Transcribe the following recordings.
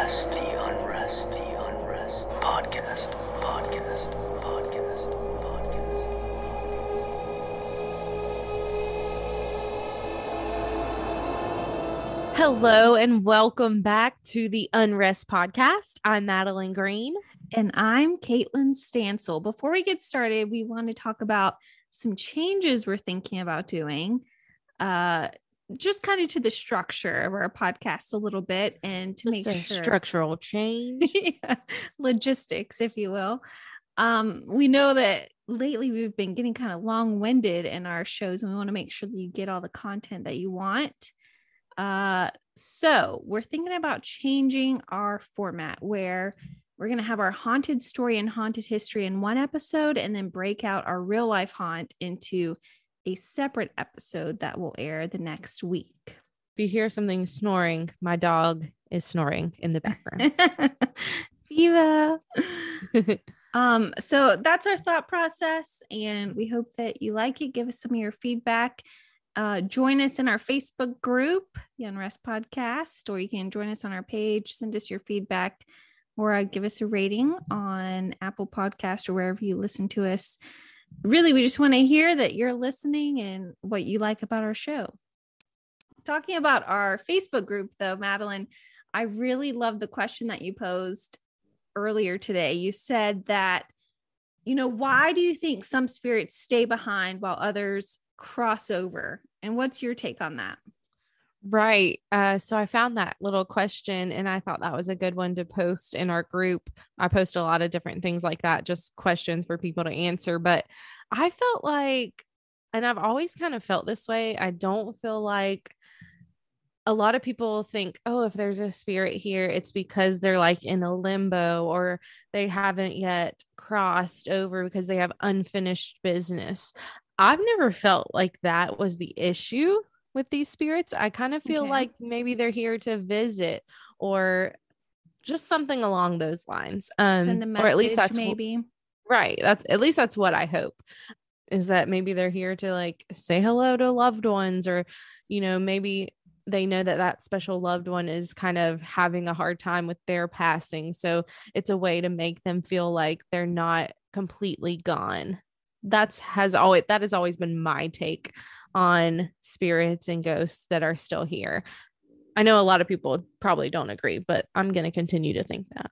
the Unrest podcast. Hello and welcome back to the Unrest podcast. I'm Madeline Green. And I'm Caitlin Stansel. Before we get started, we want to talk about some changes we're thinking about doing. Just kind of to the structure of our podcast a little bit and to Just make a sure structural change. Yeah, logistics, if you will. We know that lately we've been getting kind of long-winded in our shows, and we want to make sure that you get all the content that you want. So we're thinking about changing our format where we're going to have our haunted story and haunted history in one episode and then break out our real life haunt into a separate episode that will air the next week. If you hear something snoring, my dog is snoring in the background. Viva. So that's our thought process, and we hope that you like it. Give us some of your feedback. Join us in our Facebook group, the Unrest Podcast, or you can join us on our page, send us your feedback, or give us a rating on Apple Podcast or wherever you listen to us. Really, we just want to hear that you're listening and what you like about our show. Talking about our Facebook group, though, Madeline, I really love the question that you posed earlier today. You said that, why do you think some spirits stay behind while others cross over? And what's your take on that? Right. So I found that little question and I thought that was a good one to post in our group. I post a lot of different things like that, just questions for people to answer. But I felt like, and I've always kind of felt this way, I don't feel like a lot of people think, oh, if there's a spirit here, it's because they're like in a limbo or they haven't yet crossed over because they have unfinished business. I've never felt like that was the issue with these spirits. I kind of feel like maybe they're here to visit or just something along those lines. Send a message, or at least that's maybe. Right. That's what I hope, is that maybe they're here to like say hello to loved ones, or, maybe they know that that special loved one is kind of having a hard time with their passing. So it's a way to make them feel like they're not completely gone. That has always been my take on spirits and ghosts that are still here. I know a lot of people probably don't agree, but I'm going to continue to think that.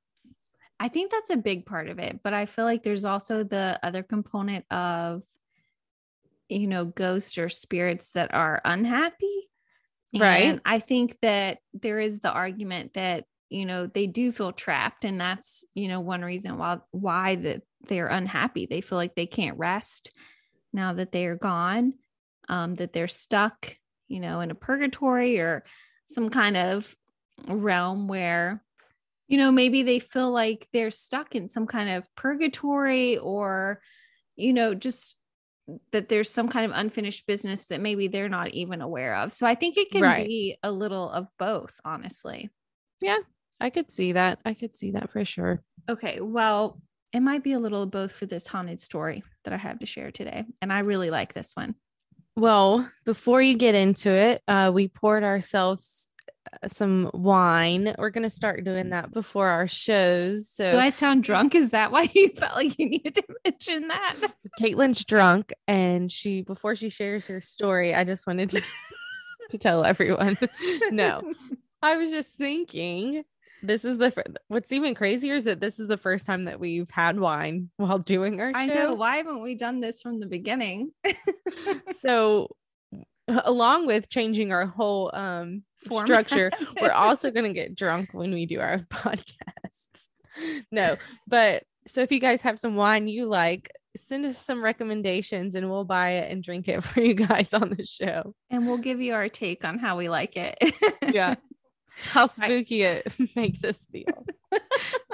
I think that's a big part of it, but I feel like there's also the other component of, ghosts or spirits that are unhappy. Right. And I think that there is the argument that, they do feel trapped. And that's, one reason why that they're unhappy. They feel like they can't rest now that they are gone, that they're stuck, in a purgatory or some kind of realm where, maybe they feel like they're stuck in some kind of purgatory or, just that there's some kind of unfinished business that maybe they're not even aware of. So I think it can be a little of both, honestly. Yeah, I could see that. For sure. Okay, well, it might be a little of both for this haunted story that I have to share today. And I really like this one. Well, before you get into it, we poured ourselves some wine. We're going to start doing that before our shows. So do I sound drunk? Is that why you felt like you needed to mention that? Caitlin's drunk, and before she shares her story, I just wanted to tell everyone. No, I was just thinking, what's even crazier is that this is the first time that we've had wine while doing our show. I know. Why haven't we done this from the beginning? So along with changing our whole structure, we're also going to get drunk when we do our podcasts. No, but so if you guys have some wine you like, send us some recommendations and we'll buy it and drink it for you guys on the show. And we'll give you our take on how we like it. Yeah. How spooky it makes us feel.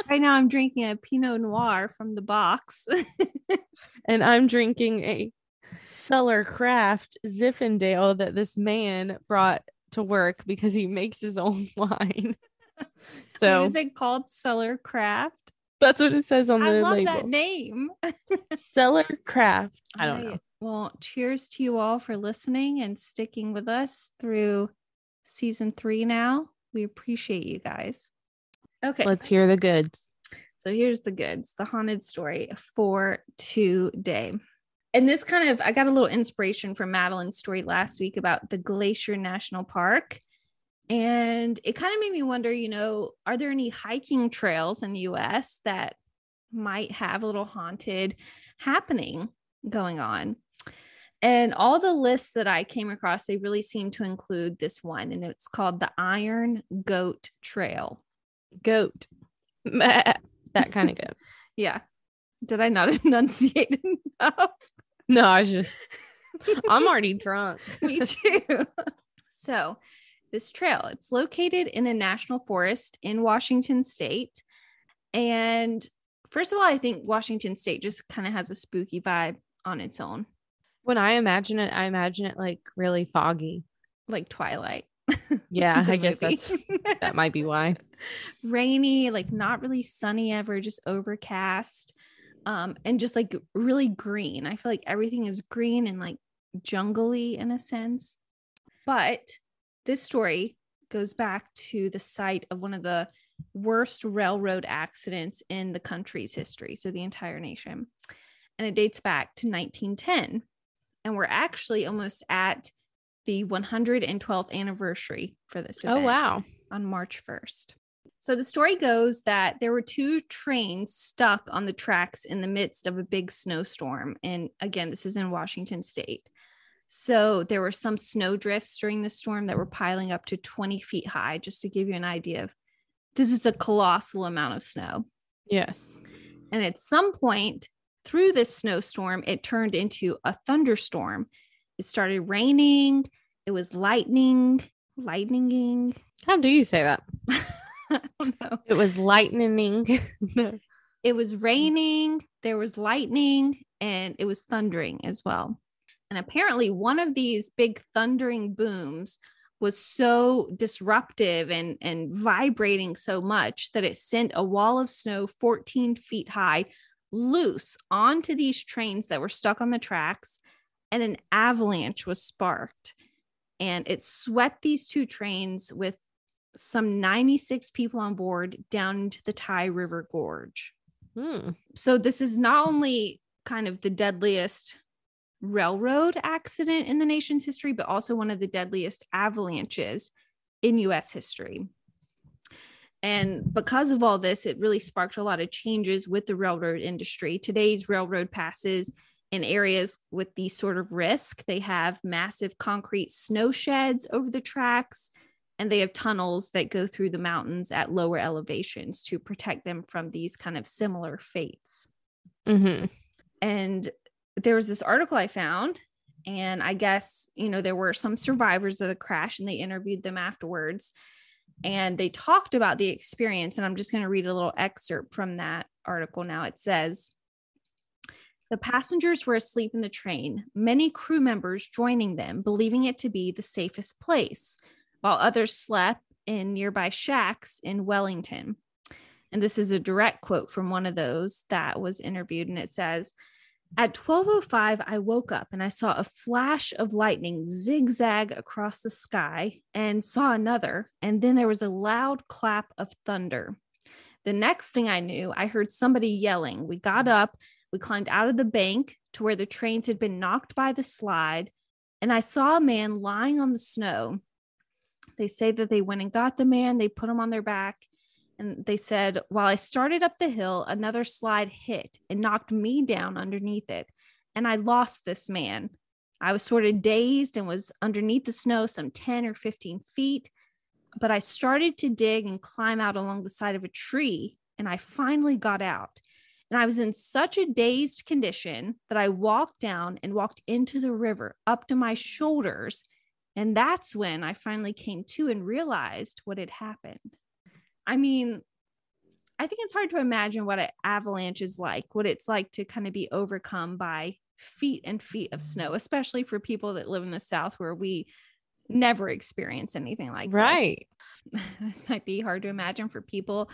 Right now I'm drinking a Pinot Noir from the box. And I'm drinking a Cellar Craft Zinfandel that this man brought to work because he makes his own wine. So is it called Cellar Craft? That's what it says on the label. I love that name. Cellar Craft. I don't know. Well, cheers to you all for listening and sticking with us through season 3 now. We appreciate you guys. Okay. Let's hear the goods. So here's the goods, the haunted story for today. And this I got a little inspiration from Madeline's story last week about the Glacier National Park. And it kind of made me wonder, are there any hiking trails in the US that might have a little haunted happening going on? And all the lists that I came across, they really seem to include this one, and it's called the Iron Goat Trail. Goat. That kind of goat. Yeah. Did I not enunciate enough? No, I'm already drunk. Me too. So this trail, it's located in a national forest in Washington State. And first of all, I think Washington State just kind of has a spooky vibe on its own. When I imagine it like really foggy. Like Twilight. Yeah, I guess that might be why. Rainy, like not really sunny ever, just overcast. And just like really green. I feel like everything is green and like jungly in a sense. But this story goes back to the site of one of the worst railroad accidents in the country's history. So the entire nation. And it dates back to 1910. And we're actually almost at the 112th anniversary for this event. Oh, wow. On March 1st. So the story goes that there were two trains stuck on the tracks in the midst of a big snowstorm. And again, this is in Washington State. So there were some snow drifts during the storm that were piling up to 20 feet high, just to give you an idea of this is a colossal amount of snow. Yes. And at some point through this snowstorm, it turned into a thunderstorm. It started raining. It was lightninging. How do you say that? I don't know. It was lightning. It was raining, there was lightning, and it was thundering as well. And apparently one of these big thundering booms was so disruptive and vibrating so much that it sent a wall of snow 14 feet high loose onto these trains that were stuck on the tracks, and an avalanche was sparked. And it swept these two trains with some 96 people on board down into the Ty River Gorge. So this is not only kind of the deadliest railroad accident in the nation's history, but also one of the deadliest avalanches in US history. And because of all this, it really sparked a lot of changes with the railroad industry. Today's railroad passes in areas with these sort of risk. They have massive concrete snow sheds over the tracks, and they have tunnels that go through the mountains at lower elevations to protect them from these kind of similar fates. Mm-hmm. And there was this article I found, and I guess, there were some survivors of the crash, and they interviewed them afterwards, and they talked about the experience. And I'm just going to read a little excerpt from that article now. It says, "The passengers were asleep in the train, many crew members joining them, believing it to be the safest place, while others slept in nearby shacks in Wellington." And this is a direct quote from one of those that was interviewed. And it says, "At 12:05, I woke up and I saw a flash of lightning zigzag across the sky and saw another. And then there was a loud clap of thunder. The next thing I knew, I heard somebody yelling. We got up, we climbed out of the bank to where the trains had been knocked by the slide. And I saw a man lying on the snow. They say that they went and got the man, they put him on their back. And they said, while I started up the hill, another slide hit and knocked me down underneath it. And I lost this man. I was sort of dazed and was underneath the snow some 10 or 15 feet. But I started to dig and climb out along the side of a tree. And I finally got out. And I was in such a dazed condition that I walked down and walked into the river up to my shoulders. And that's when I finally came to and realized what had happened." I mean, I think it's hard to imagine what an avalanche is like, what it's like to kind of be overcome by feet and feet of snow, especially for people that live in the South where we never experience anything like right. This might be hard to imagine for people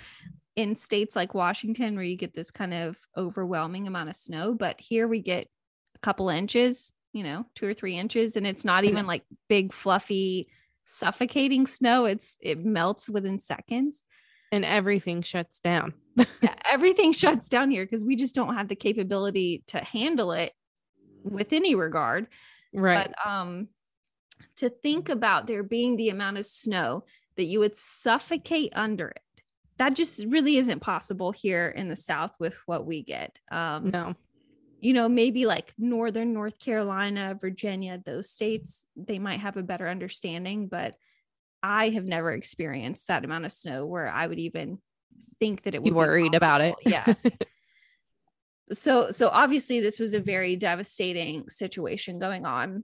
in states like Washington where you get this kind of overwhelming amount of snow. But here we get a couple inches, 2 or 3 inches, and it's not even like big, fluffy, suffocating snow. It melts within seconds. And everything shuts down. Yeah, everything shuts down here because we just don't have the capability to handle it with any regard. Right. But to think about there being the amount of snow that you would suffocate under it, that just really isn't possible here in the South with what we get. No. You know, maybe like Northern North Carolina, Virginia, those states, they might have a better understanding, but I have never experienced that amount of snow where I would even think that it would be worried about it. Yeah. So obviously this was a very devastating situation going on.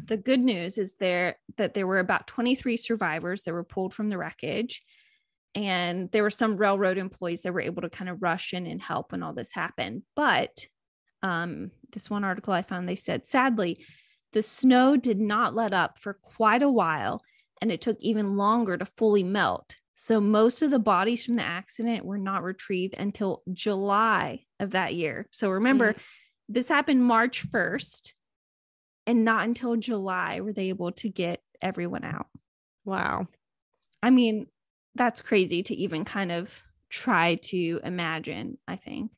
The good news is that there were about 23 survivors that were pulled from the wreckage. And there were some railroad employees that were able to kind of rush in and help when all this happened. But this one article I found, they said, sadly, the snow did not let up for quite a while, and it took even longer to fully melt. So most of the bodies from the accident were not retrieved until July of that year. So remember, this happened March 1st, and not until July were they able to get everyone out. Wow. I mean, that's crazy to even kind of try to imagine, I think.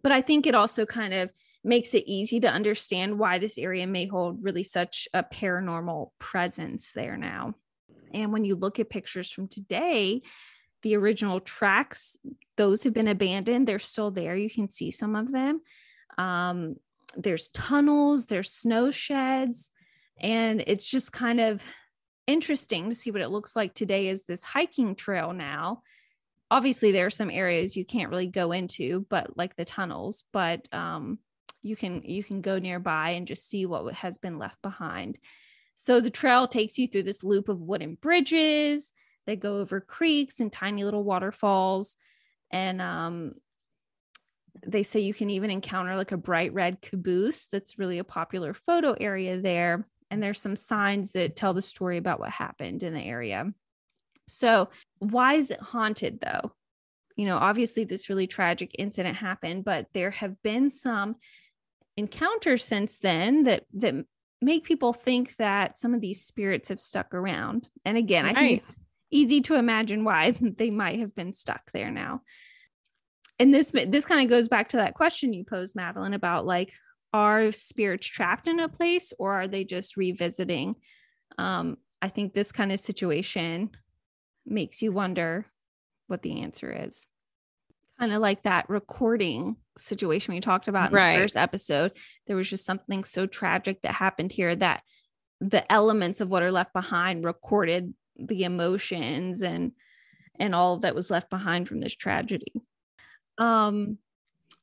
But I think it also kind of makes it easy to understand why this area may hold really such a paranormal presence there now. And when you look at pictures from today, the original tracks, those have been abandoned. They're still there. You can see some of them. There's tunnels, there's snow sheds, and it's just kind of interesting to see what it looks like today as this hiking trail now. Obviously, there are some areas you can't really go into, but like the tunnels, but you can go nearby and just see what has been left behind. So the trail takes you through this loop of wooden bridges that go over creeks and tiny little waterfalls. And they say you can even encounter like a bright red caboose that's really a popular photo area there. And there's some signs that tell the story about what happened in the area. So why is it haunted though? You know, obviously this really tragic incident happened, but there have been some encounters since then that make people think that some of these spirits have stuck around. And again, I think it's easy to imagine why they might have been stuck there now. And this kind of goes back to that question you posed, Madeline, about like, are spirits trapped in a place or are they just revisiting? I think this kind of situation makes you wonder what the answer is. Kind of like that recording situation we talked about in the first episode. There was just something so tragic that happened here that the elements of what are left behind recorded the emotions and all that was left behind from this tragedy.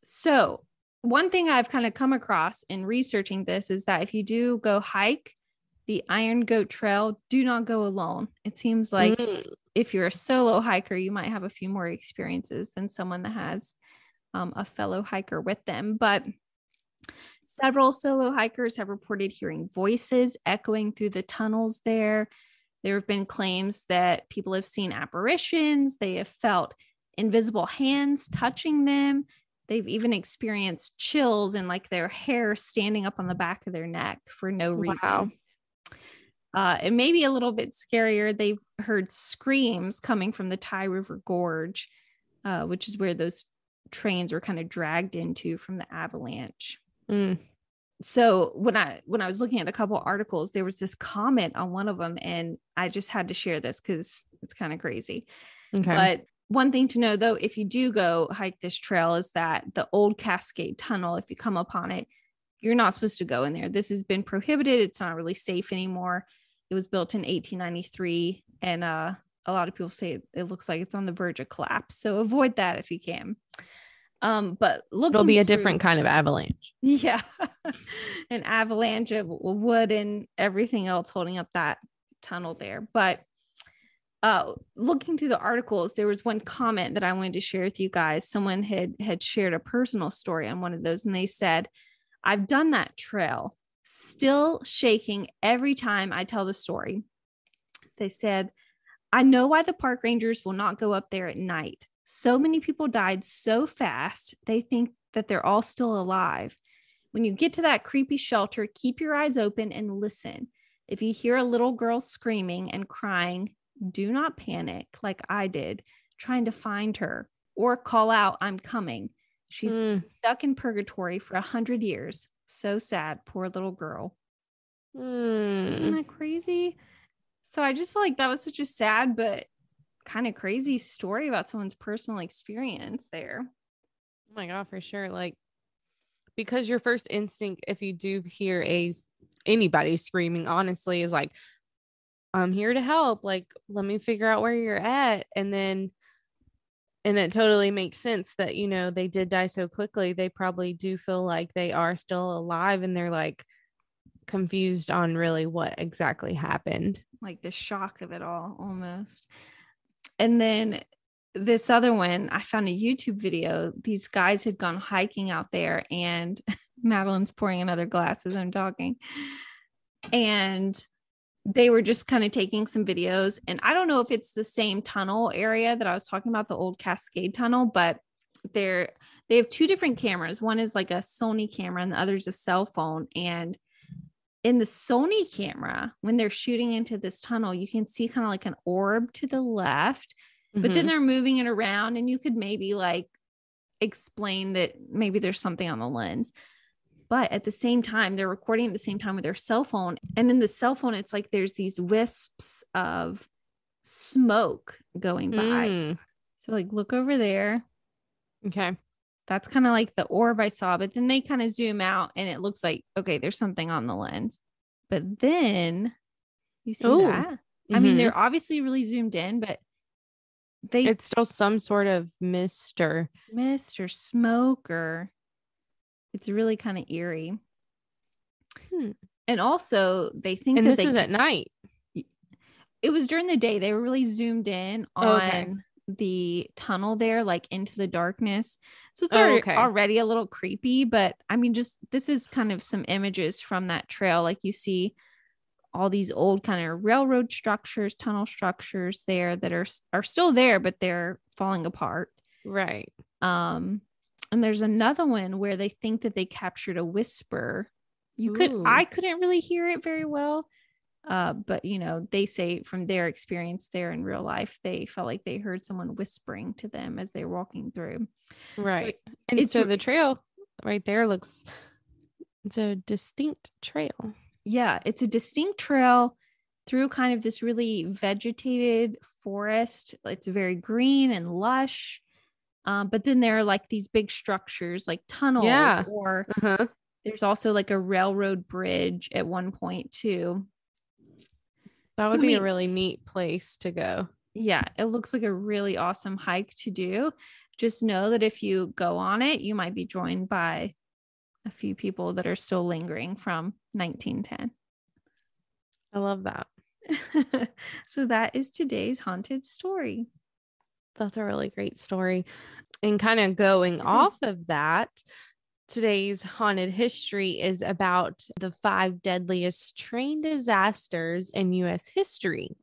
So one thing I've kind of come across in researching this is that if you do go hike the Iron Goat Trail, do not go alone. It seems like if you're a solo hiker, you might have a few more experiences than someone that has a fellow hiker with them. But several solo hikers have reported hearing voices echoing through the tunnels there. There have been claims that people have seen apparitions. They have felt invisible hands touching them. They've even experienced chills and like their hair standing up on the back of their neck for no reason. Wow. It may be a little bit scarier. They've heard screams coming from the Ty River Gorge, which is where those trains were kind of dragged into from the avalanche. So when I was looking at a couple articles, there was this comment on one of them, and I just had to share this because it's kind of crazy. Okay. But one thing to know, though, if you do go hike this trail, is that the old Cascade Tunnel, if you come upon it, you're not supposed to go in there. This has been prohibited. It's not really safe anymore. It was built in 1893, and a lot of people say it looks like it's on the verge of collapse. So avoid that if you can. But it'll be a different kind of avalanche. Yeah, an avalanche of wood and everything else holding up that tunnel there. But looking through the articles, there was one comment that I wanted to share with you guys. Someone had shared a personal story on one of those, and they said, "I've done that trail, still shaking every time I tell the story." They said, "I know why the park rangers will not go up there at night. So many people died so fast, they think that they're all still alive. When you get to that creepy shelter, keep your eyes open and listen. If you hear a little girl screaming and crying, do not panic like I did trying to find her or call out, I'm coming. She's stuck in purgatory for 100 years. So sad. Poor little girl. Isn't that crazy? So I just feel like that was such a sad but kind of crazy story about someone's personal experience there. Oh my God, for sure. Like, because your first instinct, if you do hear anybody screaming, honestly, is like, I'm here to help. Like, let me figure out where you're at. And it totally makes sense that, you know, they did die so quickly. They probably do feel like they are still alive, and they're like confused on really what exactly happened. Like the shock of it all almost. And then this other one, I found a YouTube video. These guys had gone hiking out there, and Madeline's pouring another glass as I'm talking. And they were just kind of taking some videos. And I don't know if it's the same tunnel area that I was talking about, the old Cascade Tunnel, but they have two different cameras. One is like a Sony camera and the other is a cell phone. And in the Sony camera, when they're shooting into this tunnel, you can see kind of like an orb to the left, but then they're moving it around, and you could maybe like explain that maybe there's something on the lens. But at the same time, they're recording at the same time with their cell phone. And in the cell phone, it's like there's these wisps of smoke going by. So like, look over there. Okay. That's kind of like the orb I saw. But then they kind of zoom out, and it looks like, okay, there's something on the lens. But then you see that? I mean, they're obviously really zoomed in, but it's still some sort of mist or smoke, or it's really kind of eerie. And also they think that this is at night. It was during the day. They were really zoomed in on the tunnel there, like into the darkness. So it's already a little creepy, but I mean, just, this is kind of some images from that trail. Like you see all these old kind of railroad structures, tunnel structures there that are still there, but they're falling apart. Right. And there's another one where they think that they captured a whisper. I couldn't really hear it very well. But you know, they say from their experience there in real life, they felt like they heard someone whispering to them as they were walking through. Right. And so the trail right there it's a distinct trail. Yeah. It's a distinct trail through kind of this really vegetated forest. It's very green and lush. But then there are like these big structures like tunnels, or there's also like a railroad bridge at one point too. That would be a really neat place to go. Yeah, it looks like a really awesome hike to do. Just know that if you go on it, you might be joined by a few people that are still lingering from 1910. I love that. So that is today's haunted story. That's a really great story. And kind of going off of that, today's haunted history is about the 5 deadliest train disasters in U.S. history.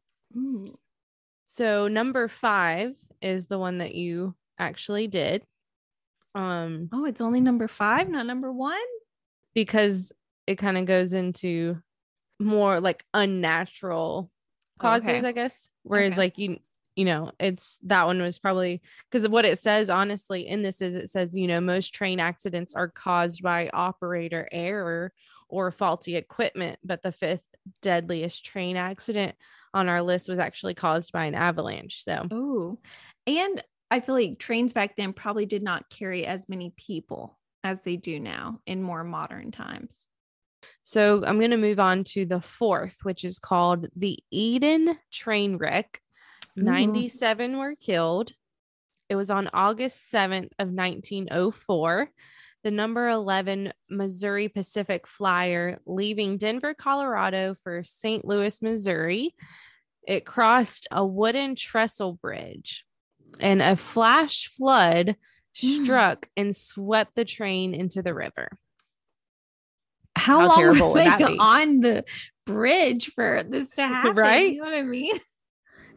So number 5 is the one that you actually did. It's only number 5, not number 1? Because it kind of goes into more like unnatural causes, I guess. Whereas like you know, it's that one was probably because what it says, honestly, in this is it says, you know, most train accidents are caused by operator error or faulty equipment. But the 5th deadliest train accident on our list was actually caused by an avalanche. So, and I feel like trains back then probably did not carry as many people as they do now in more modern times. So I'm going to move on to the 4th, which is called the Eden train wreck. 97 were killed. It was on August 7th of 1904. The number 11 Missouri Pacific Flyer leaving Denver, Colorado for St. Louis, Missouri. It crossed a wooden trestle bridge, and a flash flood struck and swept the train into the river. How long were they on the bridge for this to happen? Right? You know what I mean?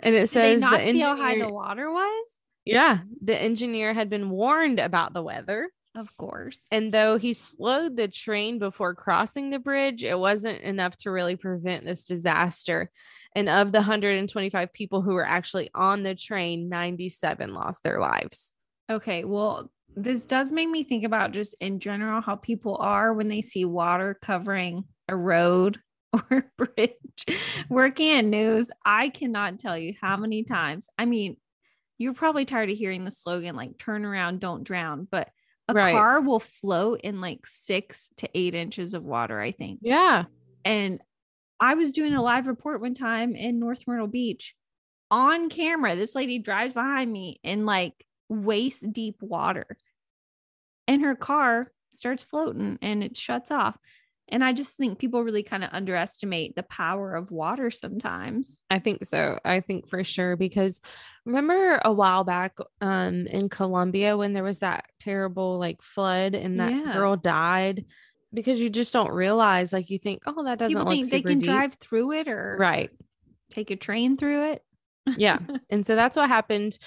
And it says Did they not see how high the water was? Yeah. The engineer had been warned about the weather, Of course. And though he slowed the train before crossing the bridge, it wasn't enough to really prevent this disaster. And of the 125 people who were actually on the train, 97 lost their lives. Okay, well, this does make me think about just in general how people are when they see water covering a road or bridge. Working in news, I cannot tell you how many times. I mean, you're probably tired of hearing the slogan like turn around, don't drown, but a car will float in like 6 to 8 inches of water, I think. Yeah. And I was doing a live report one time in North Myrtle Beach on camera. This lady drives behind me in like waist deep water and her car starts floating and it shuts off. And I just think people really kind of underestimate the power of water sometimes. I think so. I think for sure, because remember a while back in Colombia when there was that terrible like flood and that girl died, because you just don't realize, like you think, oh, that doesn't people look think super they can deep. drive through it or take a train through it. Yeah. And so that's what happened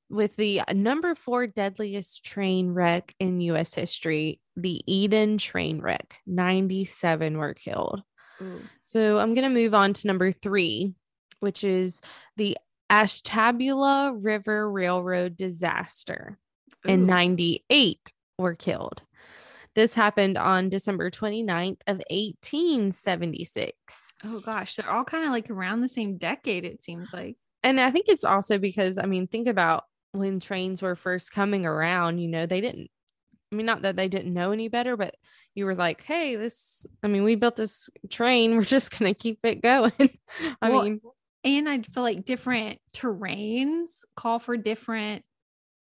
with the number 4 deadliest train wreck in U.S. history, the Eden train wreck. 97 were killed. Ooh. So I'm going to move on to number 3, which is the Ashtabula River Railroad disaster. And 98 were killed. This happened on December 29th of 1876. Oh gosh, they're all kind of like around the same decade, it seems like. And I think it's also because, I mean, think about when trains were first coming around, you know, they didn't, I mean, not that they didn't know any better, but you were like, hey, we built this train. We're just going to keep it going. And I feel like different terrains call for different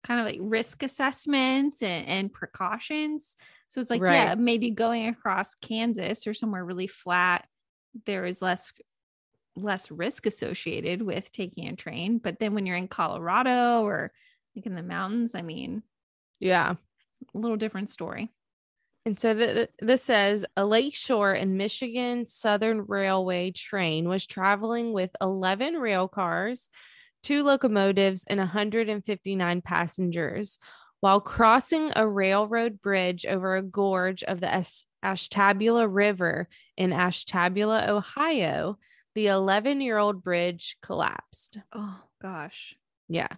kind of like risk assessments and precautions. So it's like, yeah, maybe going across Kansas or somewhere really flat, there is less risk associated with taking a train. But then when you're in Colorado or like in the mountains, I mean, yeah, a little different story. And so this says a Lakeshore and Michigan Southern Railway train was traveling with 11 rail cars, 2 locomotives, and 159 passengers while crossing a railroad bridge over a gorge of the Ashtabula River in Ashtabula, Ohio. The 11-year-old bridge collapsed. Oh, gosh. Yeah.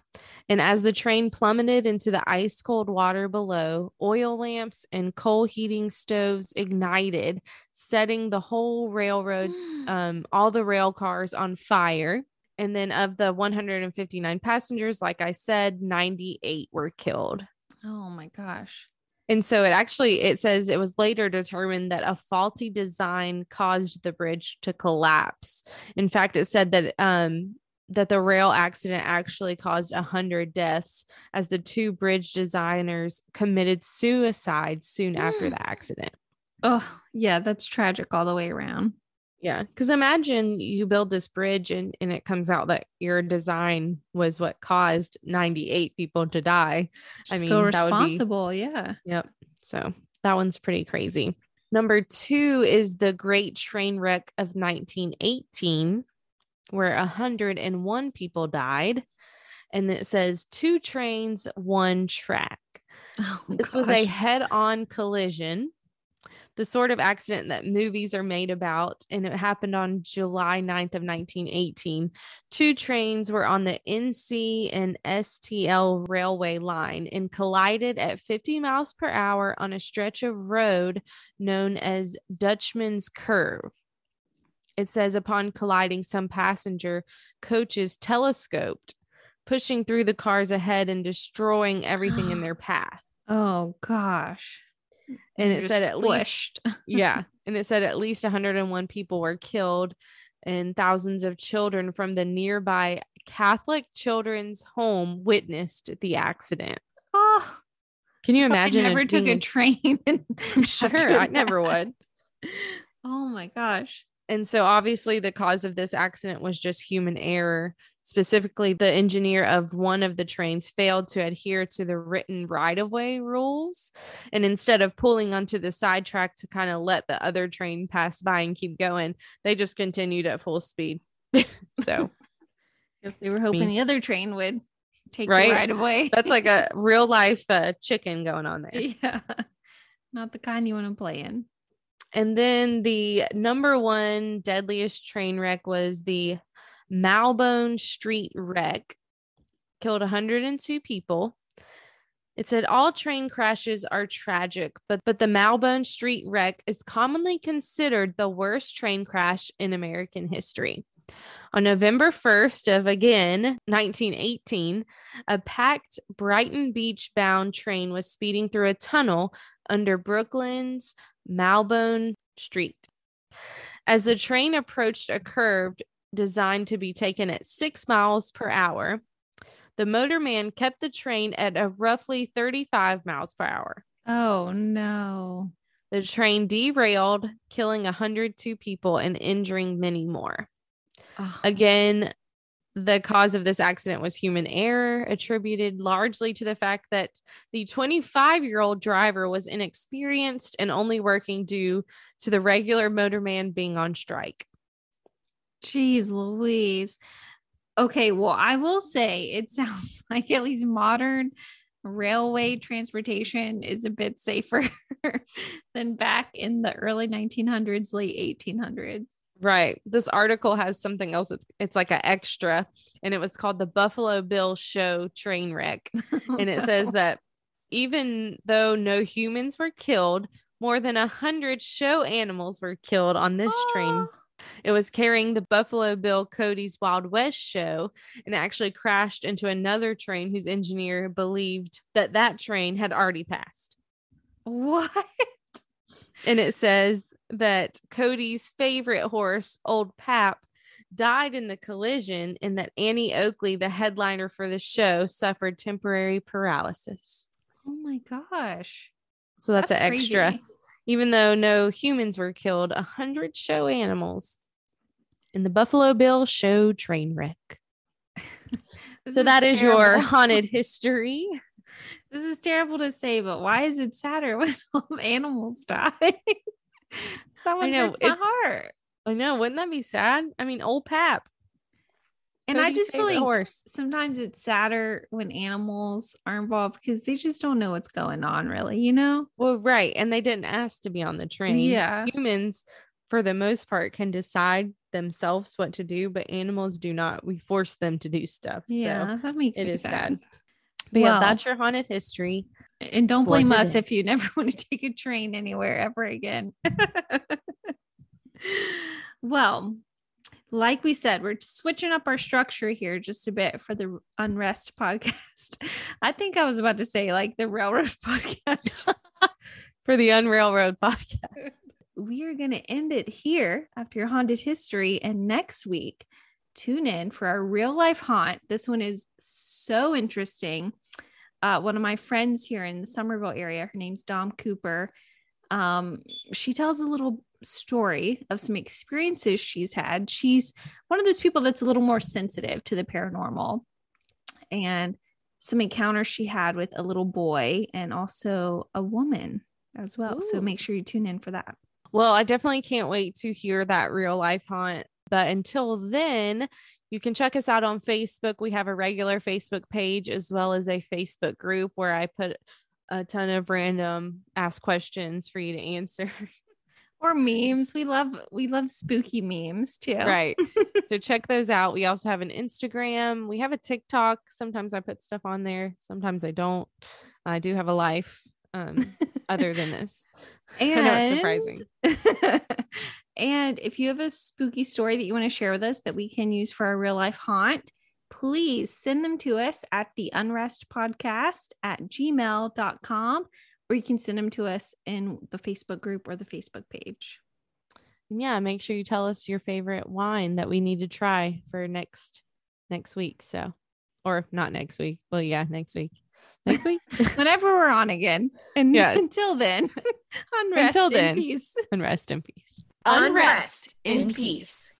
And as the train plummeted into the ice cold water below, oil lamps and coal heating stoves ignited, setting the whole railroad, all the rail cars on fire. And then of the 159 passengers, like I said, 98 were killed. Oh my gosh. And so it says it was later determined that a faulty design caused the bridge to collapse. In fact, it said that that the rail accident actually caused 100 deaths as the 2 bridge designers committed suicide soon after the accident. Oh, yeah, that's tragic all the way around. Yeah, because imagine you build this bridge and it comes out that your design was what caused 98 people to die. Just feel responsible, yeah. Yep. So that one's pretty crazy. Number 2 is the Great Train Wreck of 1918, where 101 people died. And it says 2 trains, 1 track. Oh, this was a head-on collision, the sort of accident that movies are made about, and it happened on July 9th of 1918. 2 trains were on the NC and STL railway line and collided at 50 miles per hour on a stretch of road known as Dutchman's Curve. It says upon colliding, some passenger coaches telescoped, pushing through the cars ahead and destroying everything in their path. Oh, gosh. And it said at least, yeah. And it said at least 101 people were killed and thousands of children from the nearby Catholic Children's Home witnessed the accident. Oh, can you imagine? I never took a train. I'm sure I never would. Oh my gosh. And so obviously the cause of this accident was just human error. Specifically, the engineer of one of the trains failed to adhere to the written right-of-way rules. And instead of pulling onto the sidetrack to kind of let the other train pass by and keep going, they just continued at full speed. So guess they were hoping the other train would. take Right? the right of way. That's like a real life chicken going on there. Yeah. Not the kind you want to play in. And then the number one deadliest train wreck was the Malbone Street wreck. Killed 102 people. It said all train crashes are tragic, but the Malbone Street wreck is commonly considered the worst train crash in American history. On November 1st of, again, 1918, a packed Brighton Beach bound train was speeding through a tunnel under Brooklyn's Malbone Street. As the train approached a curve designed to be taken at 6 miles per hour, the motorman kept the train at a roughly 35 miles per hour. Oh, no. The train derailed, killing 102 people and injuring many more. Oh. Again, the cause of this accident was human error, attributed largely to the fact that the 25-year-old driver was inexperienced and only working due to the regular motorman being on strike. Jeez Louise. Okay, well, I will say it sounds like at least modern railway transportation is a bit safer than back in the early 1900s, late 1800s. Right. This article has something else. It's like an extra, and it was called the Buffalo Bill Show train wreck. And it says that even though no humans were killed, more than 100 show animals were killed on this train. It was carrying the Buffalo Bill Cody's Wild West show and actually crashed into another train whose engineer believed that train had already passed. What? And it says that Cody's favorite horse, Old Pap, died in the collision, and that Annie Oakley, the headliner for the show, suffered temporary paralysis. Oh my gosh. So that's an extra. Crazy. Even though no humans were killed, 100 show animals in the Buffalo Bill Show train wreck. So that is your haunted history. This is terrible to say, but why is it sadder when all the animals die? That one hurts my heart. I know. Wouldn't that be sad? I mean, Old Pap. And I just feel like horse. Sometimes it's sadder when animals are involved because they just don't know what's going on, really, you know? Well, right. And they didn't ask to be on the train. Yeah. Humans, for the most part, can decide themselves what to do, but animals do not. We force them to do stuff. Yeah, so that makes it me is sad. But yeah, that's your haunted history. And don't blame us if you never want to take a train anywhere ever again. Well, like we said, we're switching up our structure here just a bit for the Unrest podcast. I think I was about to say like the Railroad podcast. For the Unrailroad podcast. We are going to end it here after your haunted history. And next week, tune in for our real life haunt. This one is so interesting. One of my friends here in the Somerville area, her name's Dom Cooper. She tells a little story of some experiences she's had. She's one of those people that's a little more sensitive to the paranormal, and some encounters she had with a little boy and also a woman as well. Ooh. So make sure you tune in for that. Well, I definitely can't wait to hear that real life haunt. But until then, you can check us out on Facebook. We have a regular Facebook page as well as a Facebook group where I put a ton of random ask questions for you to answer. Or memes. We love spooky memes too. Right. So check those out. We also have an Instagram. We have a TikTok. Sometimes I put stuff on there. Sometimes I don't. I do have a life other than this. And I know it's surprising. And if you have a spooky story that you want to share with us that we can use for our real life haunt, please send them to us at theunrestpodcast@gmail.com, or you can send them to us in the Facebook group or the Facebook page. Yeah, make sure you tell us your favorite wine that we need to try for next week. So, or not next week. Well, yeah, next week. Next week, whenever we're on again. And yeah. Until then, unrest in peace. Unrest in peace. Unrest in peace.